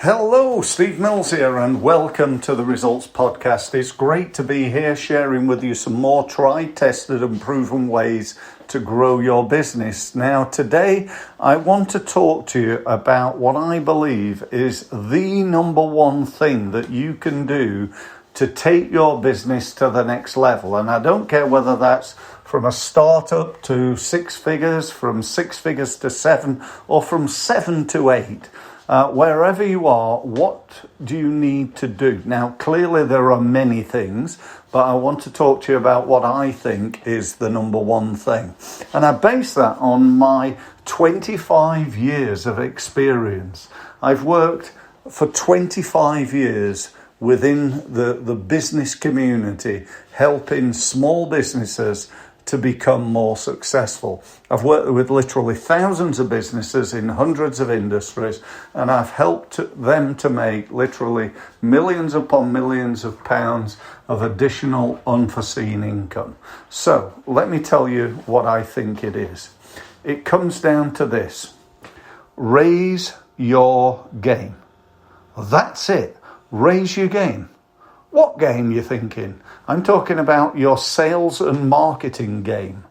Hello, Steve Mills here, and welcome to the Results Podcast. It's great to be here sharing with you some more tried, tested and proven ways to grow your business. Now, today I want to talk to you about what I believe is the number one thing that you can do to take your business to the next level. And I don't care whether that's from a startup to six figures, from six figures to seven, or from 7 to 8. Wherever you are, what do you need to do? Now, clearly there are many things, but I want to talk to you about what I think is the number one thing. And I base that on my 25 years of experience. I've worked for 25 years within the business community, helping small businesses to become more successful. I've worked with literally thousands of businesses in hundreds of industries, and I've helped them to make literally millions upon millions of pounds of additional unforeseen income. So let me tell you what I think it is. It comes down to this: raise your game. That's it. Raise your game. What game you thinking? I'm talking about your sales and marketing game.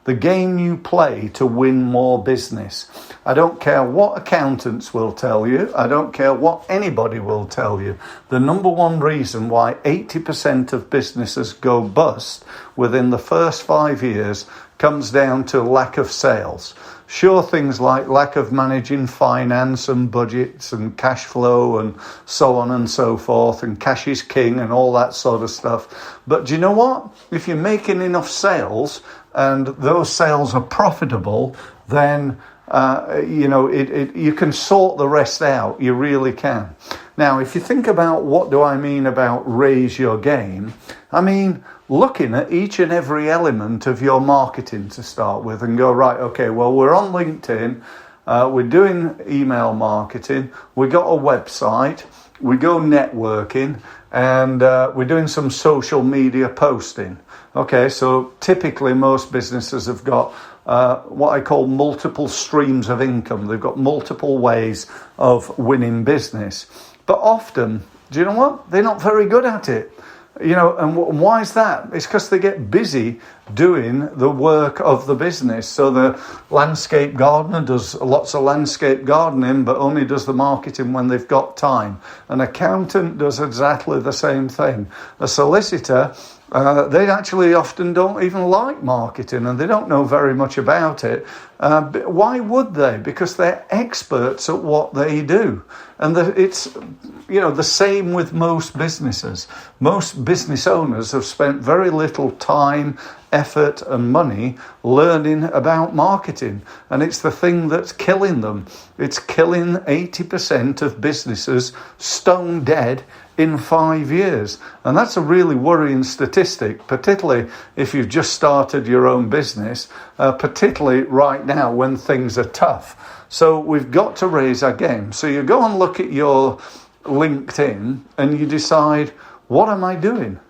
The game you play to win more business. I don't care what accountants will tell you. I don't care what anybody will tell you. The number one reason why 80% of businesses go bust within the first 5 years comes down to lack of sales. Sure, things like lack of managing finance and budgets and cash flow and so on and so forth, and cash is king and all that sort of stuff. But do you know what? If you're making enough sales and those sales are profitable, then you can sort the rest out. You really can. Now, if you think about what do I mean about raise your game, I mean looking at each and every element of your marketing to start with and go, right, okay, well, we're on LinkedIn, we're doing email marketing, we got a website, we go networking, and we're doing some social media posting. Okay, so typically most businesses have got what I call multiple streams of income. They've got multiple ways of winning business. But often, do you know what? They're not very good at it. And why is that? It's because they get busy doing the work of the business. So the landscape gardener does lots of landscape gardening, but only does the marketing when they've got time. An accountant does exactly the same thing. A solicitor, they actually often don't even like marketing, and they don't know very much about it. But why would they? Because they're experts at what they do. And it's the same with most businesses. Most business owners have spent very little time, effort and money learning about marketing. And it's the thing that's killing them. It's killing 80% of businesses stone dead in 5 years. And that's a really worrying statistic, particularly if you've just started your own business, particularly right now when things are tough. So we've got to raise our game. So you go and look at your LinkedIn and you decide, what am I doing?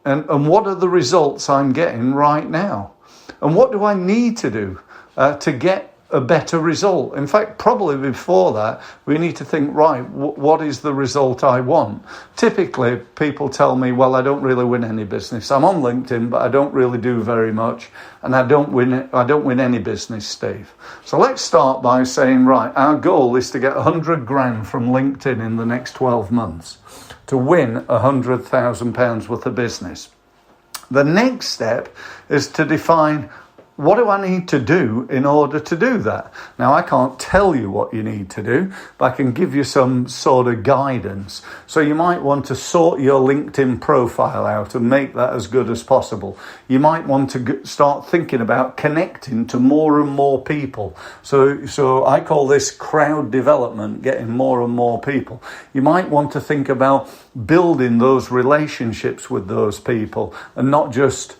And what are the results I'm getting right now? And what do I need to do to get a better result? In fact, probably before that, we need to think, right, what is the result I want? Typically, people tell me, well, I don't really win any business. I'm on LinkedIn, but I don't really do very much. And I don't win any business, Steve. So let's start by saying, right, our goal is to get 100 grand from LinkedIn in the next 12 months. To win £100,000 worth of business. The next step is to define, what do I need to do in order to do that? Now, I can't tell you what you need to do, but I can give you some sort of guidance. So you might want to sort your LinkedIn profile out and make that as good as possible. You might want to start thinking about connecting to more and more people. So I call this crowd development, getting more and more people. You might want to think about building those relationships with those people and not just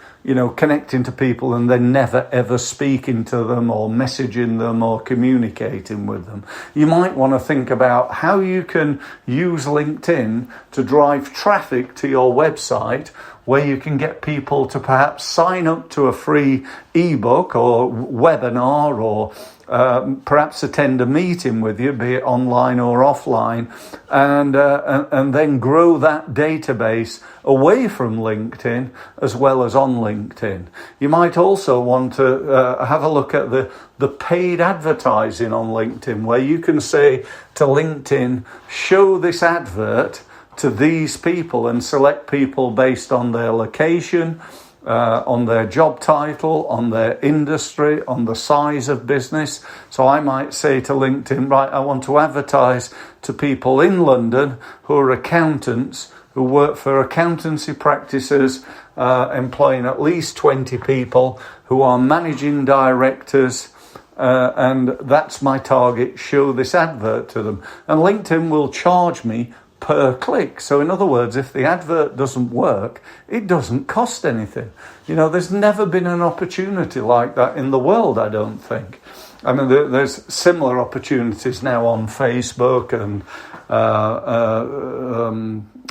connecting to people and then never ever speaking to them or messaging them or communicating with them. You might want to think about how you can use LinkedIn to drive traffic to your website, where you can get people to perhaps sign up to a free ebook or webinar or perhaps attend a meeting with you, be it online or offline, and then grow that database away from LinkedIn as well as on LinkedIn. You might also want to have a look at the paid advertising on LinkedIn, where you can say to LinkedIn, show this advert to these people, and select people based on their location, on their job title, on their industry, on the size of business. So I might say to LinkedIn, right, I want to advertise to people in London who are accountants, who work for accountancy practices, employing at least 20 people, who are managing directors, and that's my target. Show this advert to them. And LinkedIn will charge me per click. So in other words, if the advert doesn't work, it doesn't cost anything. There's never been an opportunity like that in the world, I don't think. I mean, there's similar opportunities now on Facebook and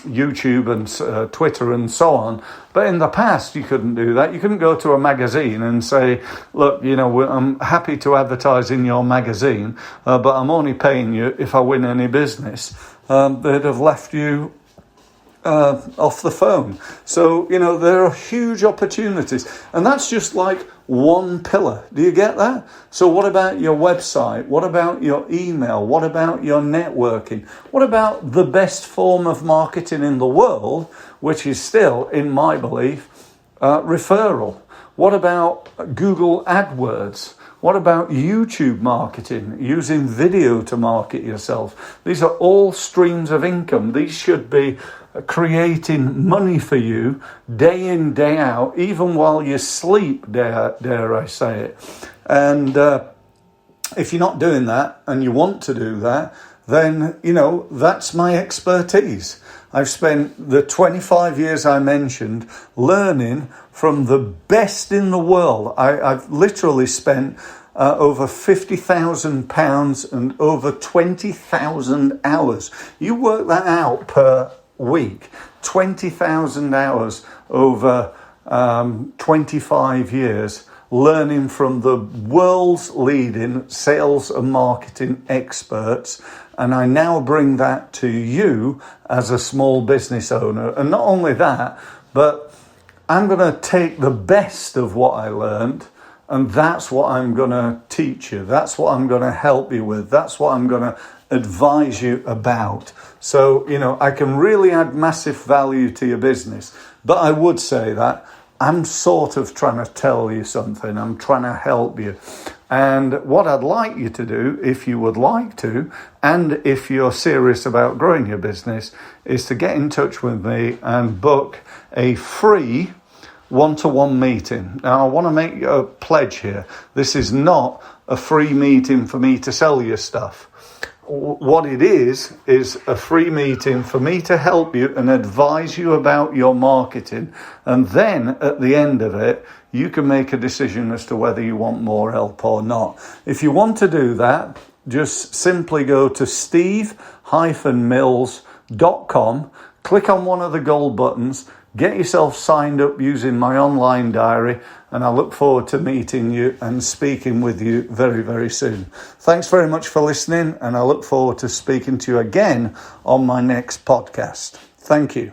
YouTube and Twitter and so on. But in the past, you couldn't do that. You couldn't go to a magazine and say, look, I'm happy to advertise in your magazine, but I'm only paying you if I win any business. They'd have left you off the phone. So, there are huge opportunities. And that's just like one pillar. Do you get that? So what about your website? What about your email? What about your networking? What about the best form of marketing in the world, which is still, in my belief, referral? What about Google AdWords? What about YouTube marketing, using video to market yourself? These are all streams of income. These should be creating money for you day in, day out, even while you sleep, dare I say it. And if you're not doing that and you want to do that, then, that's my expertise. I've spent the 25 years I mentioned learning from the best in the world. I've literally spent over £50,000 and over 20,000 hours. You work that out per week. 20,000 hours over 25 years learning from the world's leading sales and marketing experts. And I now bring that to you as a small business owner. And not only that, but I'm going to take the best of what I learned, and that's what I'm going to teach you. That's what I'm going to help you with. That's what I'm going to advise you about. So, I can really add massive value to your business. But I would say that I'm sort of trying to tell you something. I'm trying to help you. And what I'd like you to do, if you would like to, and if you're serious about growing your business, is to get in touch with me and book a free one-to-one meeting. Now, I want to make a pledge here. This is not a free meeting for me to sell you stuff. What it is a free meeting for me to help you and advise you about your marketing. And then at the end of it, you can make a decision as to whether you want more help or not. If you want to do that, just simply go to steve-mills.com, click on one of the gold buttons, get yourself signed up using my online diary, and I look forward to meeting you and speaking with you very, very soon. Thanks very much for listening, and I look forward to speaking to you again on my next podcast. Thank you.